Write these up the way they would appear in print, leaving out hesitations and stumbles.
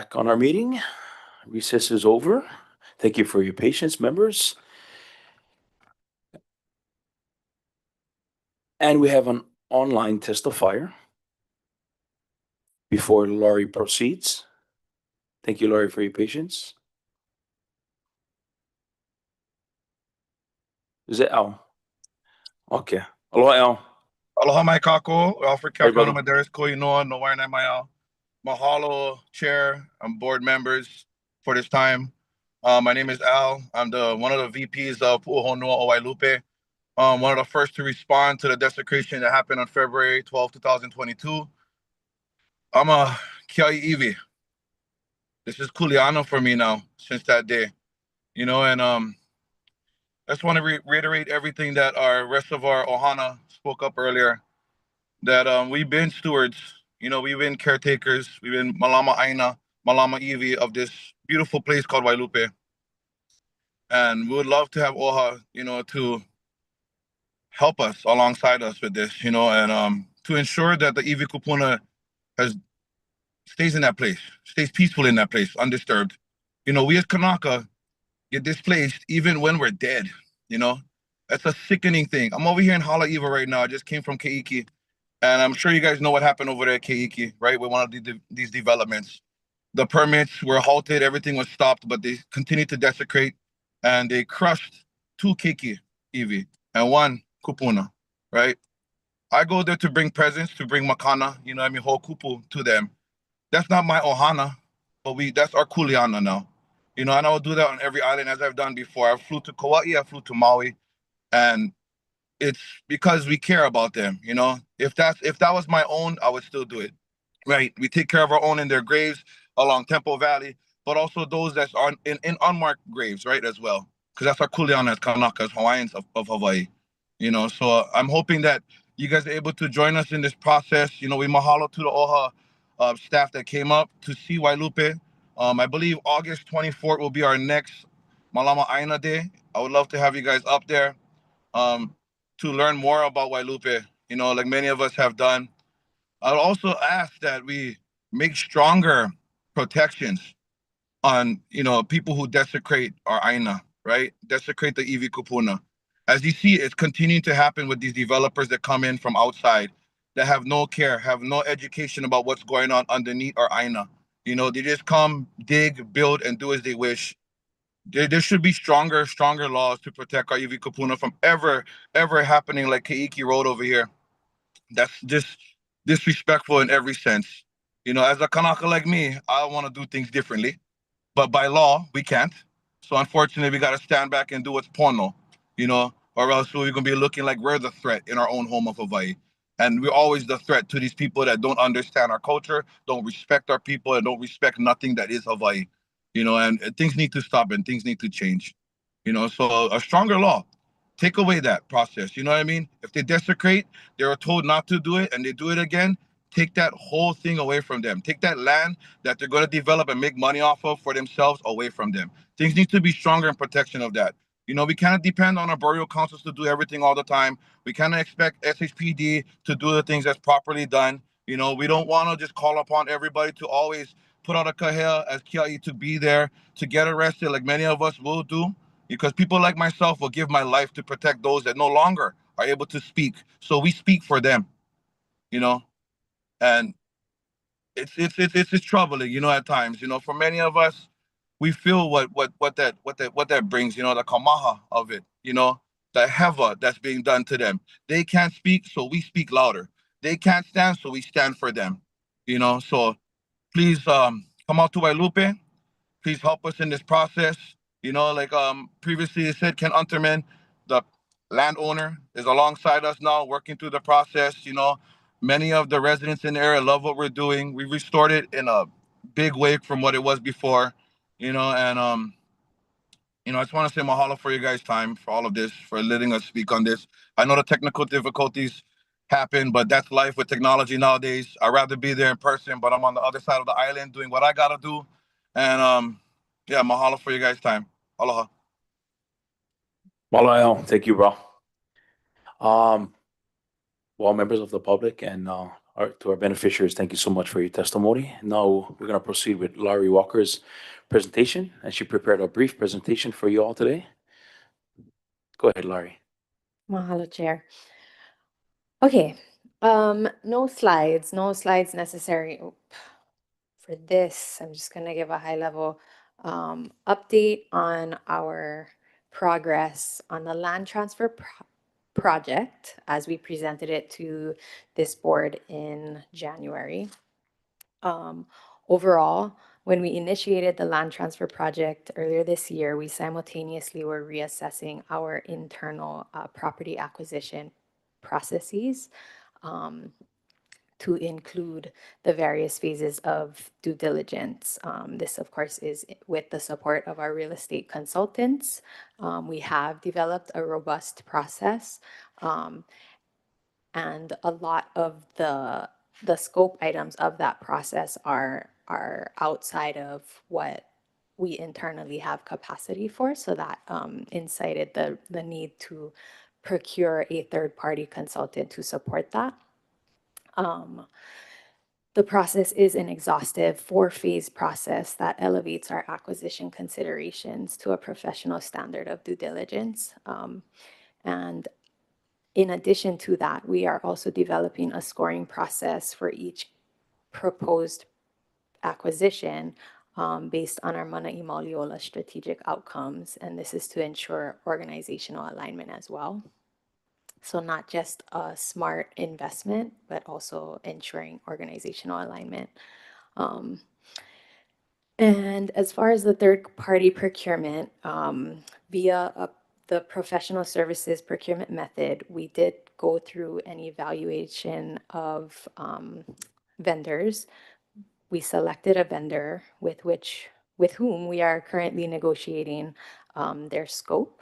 back on our meeting. Recess is over. Thank you for your patience, members. And we have an online testifier before Laurie proceeds. Thank you, Laurie, for your patience. Is it Al? Okay. Aloha, Al. Aloha mai kako, Alfred Hey, brother. Kakano Madaris Koinoa, no wire mai al. Mahalo, chair and board members for this time. My name is Al. I'm one of the VPs of Pu'uhonua Owailupe. One of the first to respond to the desecration that happened on February 12, 2022. I'm a Kiai Iwi. This is Kuleana for me now since that day. You know, and I just want to reiterate everything that our rest of our Ohana spoke up earlier. That we've been stewards, you know, we've been caretakers, we've been Malama Aina, Malama Iwi of this beautiful place called Wailupe. And we would love to have OHA, you know, to help us alongside us with this, you know, and to ensure that the Iwi Kupuna stays in that place, stays peaceful in that place, undisturbed. You know, we as Kanaka get displaced even when we're dead, you know. That's a sickening thing. I'm over here in Haleiwa right now. I just came from Keiki. And I'm sure you guys know what happened over there at Keiki, right? With one of these developments. The permits were halted, everything was stopped, but they continued to desecrate, and they crushed 2 keiki iwi and 1 kupuna, right? I go there to bring presents, to bring makana, you know what I mean, hokupu to them. That's not my ohana, but that's our kuleana now. You know, and I will do that on every island as I've done before. I flew to Kauaʻi, I flew to Maui, and it's because we care about them, you know. If that was my own, I would still do it, right? We take care of our own in their graves along Temple Valley, but also those that's in unmarked graves, right, as well, because that's our kuleana as Kanakas, Hawaiians of Hawaii, you know. So I'm hoping that you guys are able to join us in this process. You know, we mahalo to the OHA staff that came up to see Wailupe. I believe August 24th will be our next Malama Aina Day. I would love to have you guys up there. To learn more about Wailupe, you know, like many of us have done. I would also ask that we make stronger protections on, you know, people who desecrate our Aina, right? Desecrate the Iwi Kupuna. As you see, it's continuing to happen with these developers that come in from outside that have no care, have no education about what's going on underneath our Aina. You know, they just come, dig, build, and do as they wish. There should be stronger laws to protect our Iwi Kupuna from ever happening like Keiki Road over here. That's just disrespectful in every sense. You know, as a Kanaka like me, I want to do things differently, but by law we can't. So unfortunately, we got to stand back and do what's pono, you know, or else we're gonna be looking like we're the threat in our own home of Hawaii. And we're always the threat to these people that don't understand our culture, don't respect our people, and don't respect nothing that is Hawaii. You know, and things need to stop and things need to change. You know, so a stronger law, take away that process. You know what I mean? If they desecrate, they were told not to do it and they do it again, take that whole thing away from them. Take that land that they're going to develop and make money off of for themselves away from them. Things need to be stronger in protection of that. You know, we cannot depend on our burial councils to do everything all the time. We cannot expect SHPD to do the things that's properly done. You know, we don't want to just call upon everybody to always put out a kahea as kiai to be there to get arrested like many of us will do, because people like myself will give my life to protect those that no longer are able to speak. So we speak for them, you know, and it's troubling, you know, at times. You know, for many of us, we feel what that brings, you know, the kamaha of it, you know, the heva that's being done to them. They can't speak, so we speak louder. They can't stand, so we stand for them, you know. So please come out to Wailupe. Please help us in this process. You know, like previously said, Ken Unterman, the landowner, is alongside us now, working through the process. You know, many of the residents in the area love what we're doing. We restored it in a big way from what it was before. You know, and you know, I just want to say mahalo for you guys' time, for all of this, for letting us speak on this. I know the technical difficulties happen, but that's life with technology nowadays. I'd rather be there in person, but I'm on the other side of the island doing what I gotta do. And yeah, mahalo for you guys' time. Aloha. Mahalo, thank you, bro. Well, members of the public and our To our beneficiaries, thank you so much for your testimony. Now we're going to proceed with Laurie Walker's presentation, and she prepared a brief presentation for you all today. Go ahead, Laurie. Mahalo, Chair. Okay, no slides necessary. For this, I'm just gonna give a high level update on our progress on the land transfer project as we presented it to this board in January. Overall, when we initiated the land transfer project earlier this year, we simultaneously were reassessing our internal property acquisition processes to include the various phases of due diligence. This, of course, is with the support of our real estate consultants. We have developed a robust process, and a lot of the scope items of that process are outside of what we internally have capacity for. So that incited the need to procure a third-party consultant to support that. The process is an exhaustive 4-phase process that elevates our acquisition considerations to a professional standard of due diligence. And in addition to that, we are also developing a scoring process for each proposed acquisition based on our Manaʻi Mauliola strategic outcomes. And this is to ensure organizational alignment as well. So not just a smart investment, but also ensuring organizational alignment. And as far as the third-party procurement, via the professional services procurement method, we did go through an evaluation of vendors. We selected a vendor with whom we are currently negotiating their scope.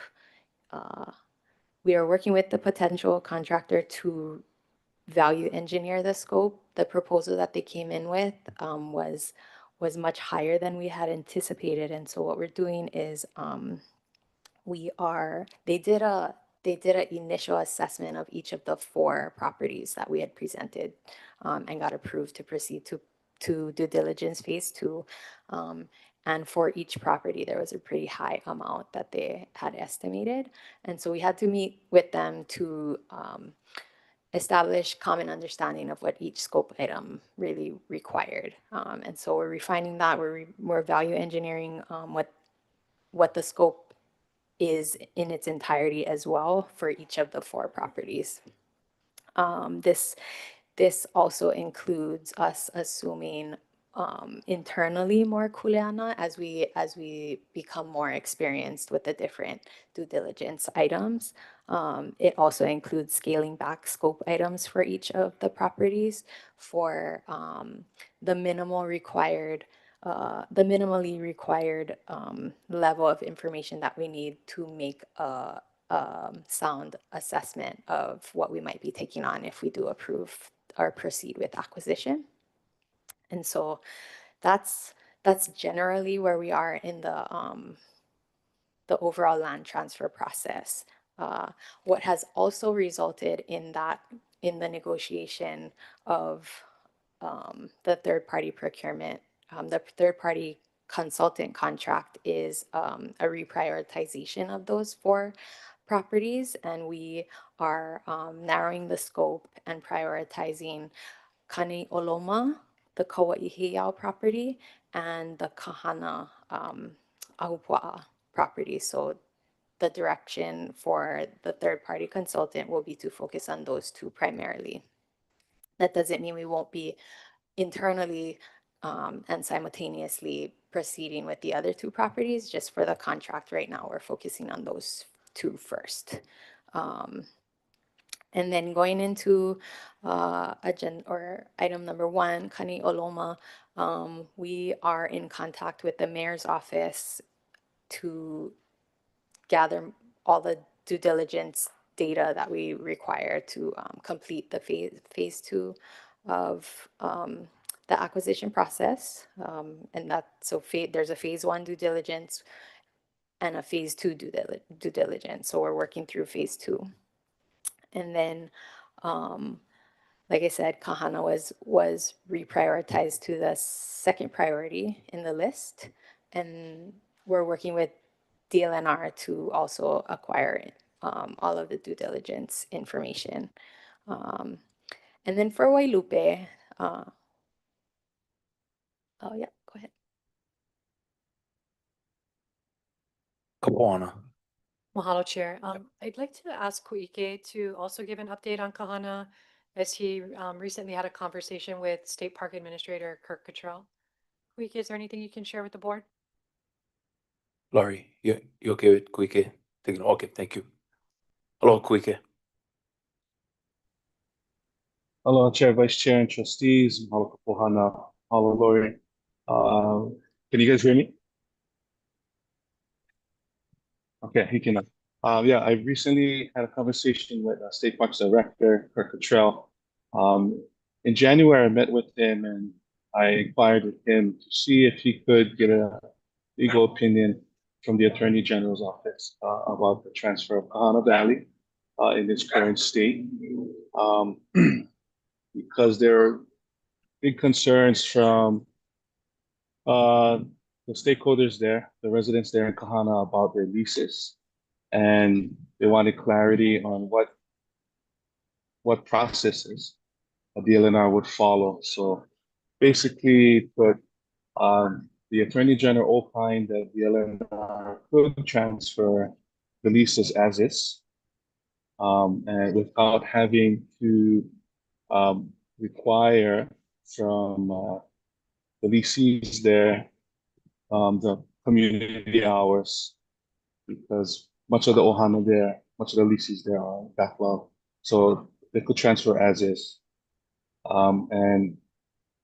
We are working with the potential contractor to value engineer the scope. The proposal that they came in with was much higher than we had anticipated, and so what we're doing is they did an initial assessment of each of the 4 properties that we had presented and got approved to proceed to due diligence phase 2. And for each property, there was a pretty high amount that they had estimated. And so we had to meet with them to establish common understanding of what each scope item really required. And so we're refining that. We're value engineering what the scope is in its entirety as well for each of the 4 properties. This also includes us assuming internally more kuleana as we become more experienced with the different due diligence items. It also includes scaling back scope items for each of the properties for the minimally required level of information that we need to make a sound assessment of what we might be taking on if we do approve or proceed with acquisition. And so that's generally where we are in the overall land transfer process. What has also resulted in the negotiation of the third-party procurement, the third-party consultant contract is a reprioritization of those 4 properties, and we are narrowing the scope and prioritizing Kāneiʻolouma, the Kauaʻi Heiau property, and the Kahana Ahupuaʻa property. So the direction for the third-party consultant will be to focus on those 2 primarily. That doesn't mean we won't be internally and simultaneously proceeding with the other 2 properties. Just for the contract right now, we're focusing on those 2 first. And then going into agenda or item number 1, Kāneiʻolouma, we are in contact with the mayor's office to gather all the due diligence data that we require to complete the phase 2 of the acquisition process. And there's a phase 1 due diligence and a phase 2 due diligence. So we're working through phase 2. And then like I said, Kahana was reprioritized to the second priority in the list. And we're working with DLNR to also acquire all of the due diligence information. And then for Wailupe, oh yeah, go ahead. Kāpoʻana. Mahalo, Chair. I'd like to ask Kuike to also give an update on Kahana, as he recently had a conversation with State Park Administrator Kirk Cottrell. Kuike, is there anything you can share with the board? Laurie, you okay with Kuike? Okay, thank you. Hello, Kuike. Hello, Chair, Vice Chair, and Trustees. Mahalo Kapohana. Mahalo, Lori. Can you guys hear me? Okay, he can. Yeah, I recently had a conversation with State Parks Director Kirk Cottrell. In January, I met with him and I inquired with him to see if he could get a legal opinion from the Attorney General's office about the transfer of Kahana Valley in its current state. Because there are big concerns from the stakeholders there, the residents there in Kahana about their leases, and they wanted clarity on what processes a DLNR would follow. So basically, the Attorney General opined that the DLNR could transfer the leases as is, and without having to require from the leases there the community hours, because much of the ohana there, much of the leases there are backlog, so they could transfer as is. And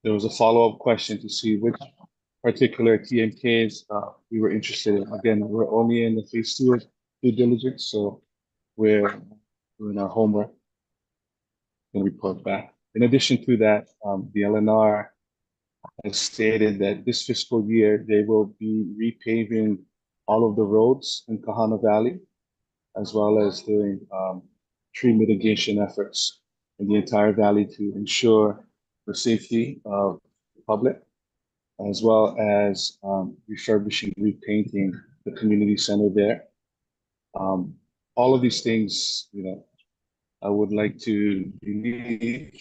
there was a follow-up question to see which particular TMKs we were interested in. Again, we're only in the phase 2 of due diligence, so we're doing our homework and report back. In addition to that, the LNR has stated that this fiscal year they will be repaving all of the roads in Kahana Valley, as well as doing tree mitigation efforts in the entire valley to ensure the safety of the public, as well as refurbishing, repainting the community center there. All of these things, I would like to believe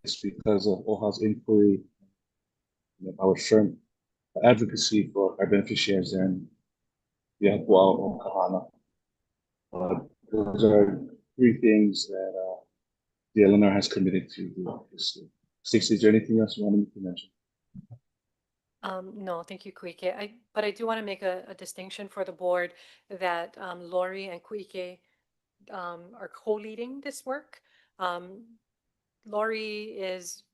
it's because of OHA's inquiry, our firm advocacy for our beneficiaries and the Ahupuaʻa or Kahana. Those are three things that the LNR has committed to do. Stacey, is there anything else you wanted me to mention? No, thank you, Kuike. But I do want to make a distinction for the board that Lori and Kuike are co-leading this work. Lori is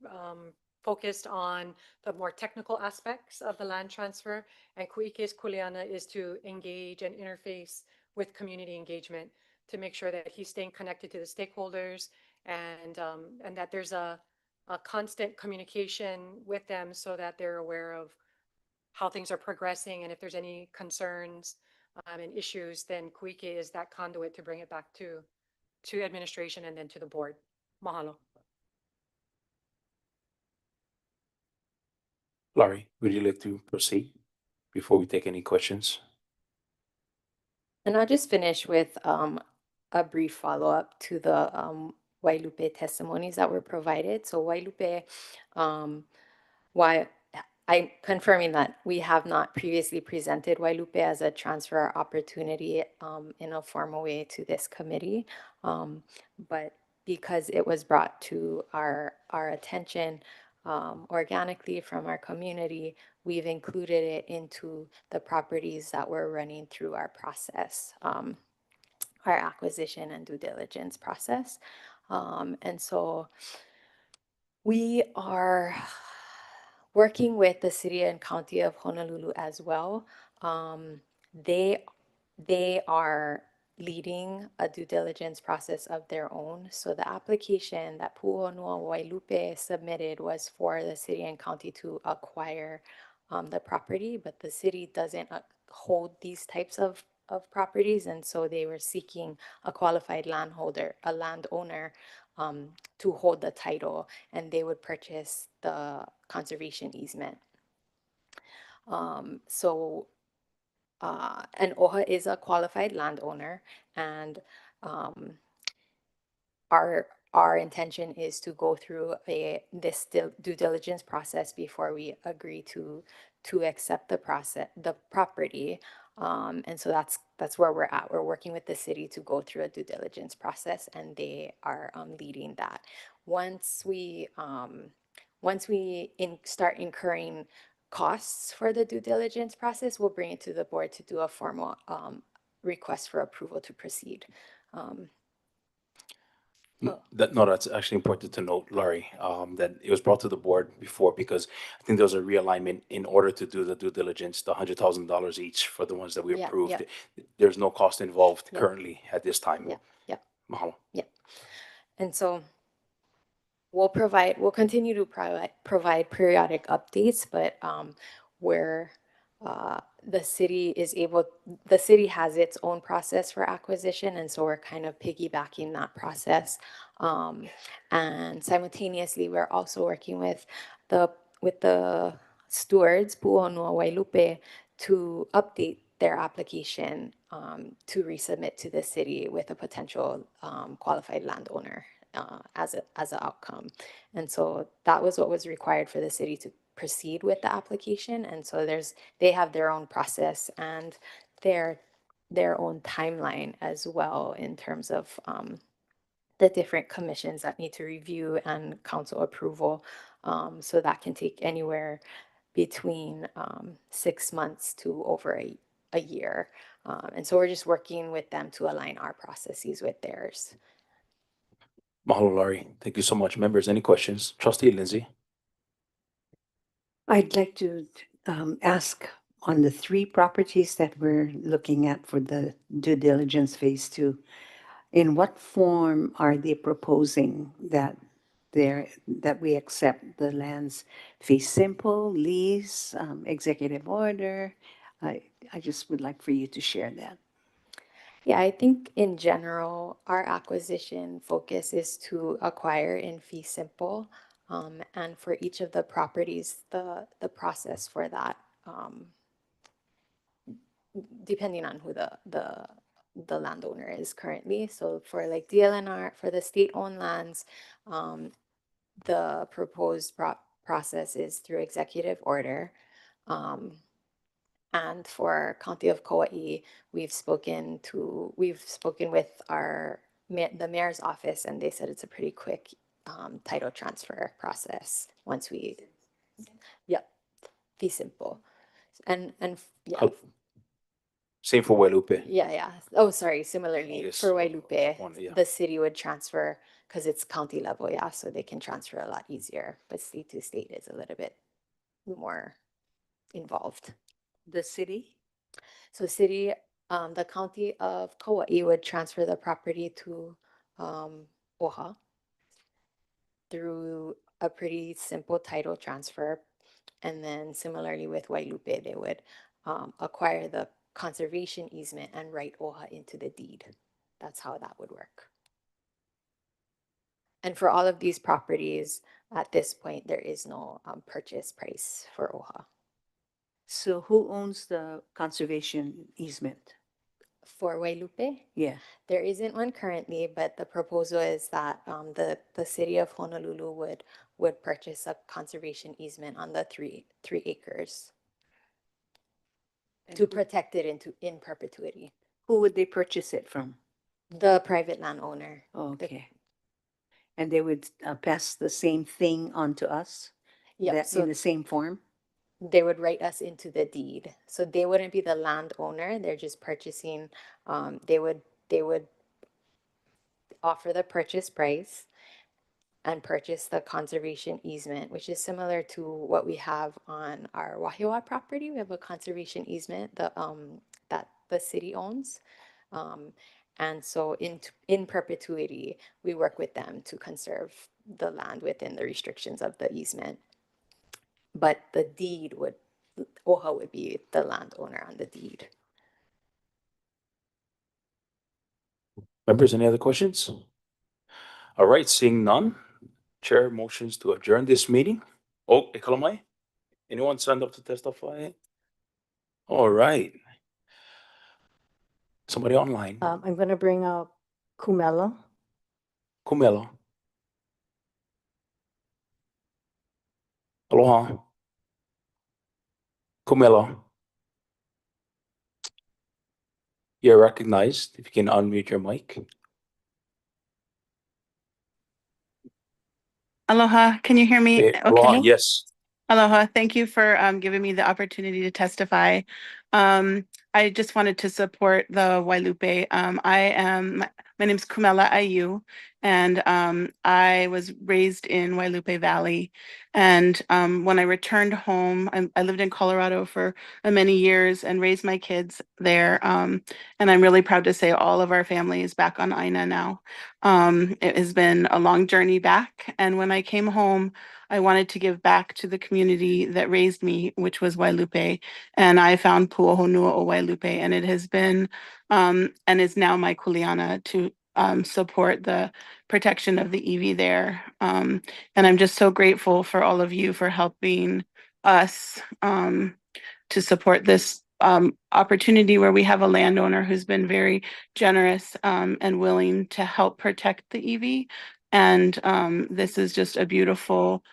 focused on the more technical aspects of the land transfer, and Kuike's kuleana is to engage and interface with community engagement to make sure that he's staying connected to the stakeholders and that there's a constant communication with them so that they're aware of how things are progressing, and if there's any concerns and issues, then Kuike is that conduit to bring it back to administration and then to the board. Mahalo. Laurie, would you like to proceed before we take any questions? And I'll just finish with a brief follow-up to the Wailupe testimonies that were provided. So Wailupe, why I'm confirming that we have not previously presented Wailupe as a transfer opportunity in a formal way to this committee, but because it was brought to our attention organically from our community, we've included it into the properties that we're running through our process, our acquisition and due diligence process. And so we are working with the city and county of Honolulu as well. They are leading a due diligence process of their own. So the application that Pu'uhonua Wailupe submitted was for the city and county to acquire the property, but the city doesn't hold these types of properties, and so they were seeking a qualified landowner to hold the title, and they would purchase the conservation easement. And OHA is a qualified landowner, and our intention is to go through this due diligence process before we agree to accept the property. And so that's where we're at. We're working with the city to go through a due diligence process, and they are leading that. Once we start incurring costs for the due diligence process, we'll bring it to the board to do a formal request for approval to proceed. That's actually important to note, Laurie, that it was brought to the board before because I think there was a realignment in order to do the due diligence, the $100,000 each for the ones that we approved. Yeah. There's no cost involved currently at this time. Yeah. Mahalo. Yeah. And so we'll continue to provide periodic updates, but where the city has its own process for acquisition, and so we're kind of piggybacking that process. And simultaneously, we're also working with the stewards, Pu'uhonua Wailupe, to update their application to resubmit to the city with a potential qualified landowner as an outcome. And so that was what was required for the city to proceed with the application. And so they have their own process and their own timeline as well in terms of the different commissions that need to review and council approval. So that can take anywhere between 6 months to over a year. And so we're just working with them to align our processes with theirs. Mahalo, Laurie. Thank you so much. Members, any questions? Trustee Lindsay. I'd like to ask on the 3 properties that we're looking at for the due diligence phase 2, in what form are they proposing that we accept the lands? Fee simple, lease, executive order? I just would like for you to share that. Yeah, I think in general, our acquisition focus is to acquire in fee simple. And for each of the properties, the process for that, depending on who the landowner is currently. So for like DLNR, for the state-owned lands, the proposed process is through executive order. And for County of Kauaʻi, we've spoken with the mayor's office, and they said it's a pretty quick title transfer process once fee simple. And yeah. Same for Wailupe. Yeah. Oh, sorry. Similarly, for Wailupe, the city would transfer because it's county level, so they can transfer a lot easier. But state to state is a little bit more involved. The city? So the county of Kauaʻi would transfer the property to OHA through a pretty simple title transfer. And then similarly with Wailupe, they would acquire the conservation easement and write OHA into the deed. That's how that would work. And for all of these properties, at this point, there is no purchase price for OHA. So who owns the conservation easement? For Wailupe? Yeah. There isn't one currently, but the proposal is that the city of Honolulu would purchase a conservation easement on the 3 acres to protect it in perpetuity. Who would they purchase it from? The private landowner. Oh, okay. And they would pass the same thing on to us? Yeah. So in the same form? They would write us into the deed. So they wouldn't be the landowner. They're just purchasing. They would offer the purchase price and purchase the conservation easement, which is similar to what we have on our Wahiawa property. We have a conservation easement that the city owns. And so in perpetuity, we work with them to conserve the land within the restrictions of the easement. But the deed OHA would be the landowner on the deed. Members, any other questions? All right, seeing none, chair motions to adjourn this meeting. Oh, Kalamai, anyone signed up to testify? All right. Somebody online. I'm going to bring up Kumela. Kumela. Aloha. Kumela. You're recognized. If you can unmute your mic. Aloha, can you hear me? Aloha, Okay. yes. Aloha, thank you for giving me the opportunity to testify. I just wanted to support the Wailupe. My name is Kumela Ayu, and I was raised in Wailupe Valley. And when I returned home, I lived in Colorado for many years and raised my kids there. And I'm really proud to say all of our family is back on Aina now. It has been a long journey back. And when I came home, I wanted to give back to the community that raised me, which was Wailupe. And I found Puʻohonua o Wailupe, and it has been and is now my kuleana to support the protection of the iwi there. And I'm just so grateful for all of you for helping us to support this opportunity where we have a landowner who's been very generous and willing to help protect the iwi. And this is just a beautiful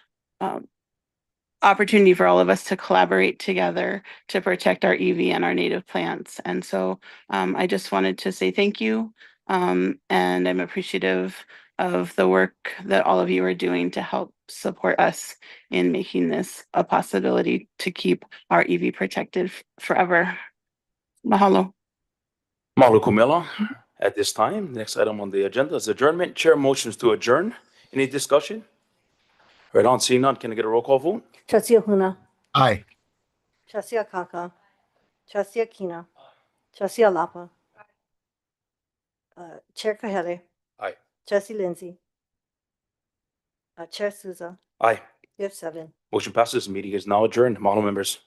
opportunity for all of us to collaborate together to protect our iwi and our native plants. And so I just wanted to say thank you. And I'm appreciative of the work that all of you are doing to help support us in making this a possibility to keep our iwi protected forever. Mahalo. Mahalo Kumela. At this time, next item on the agenda is adjournment. Chair motions to adjourn. Any discussion? Right on, seeing none, can I get a roll call vote? Trustee Ahuna. Aye. Trustee Akaka. Trustee Akina. Trustee Alapa. Chair Kahele. Aye. Trustee Lindsay. Chair Souza. Aye. You have 7. Motion passes. Meeting is now adjourned. Mahalo members.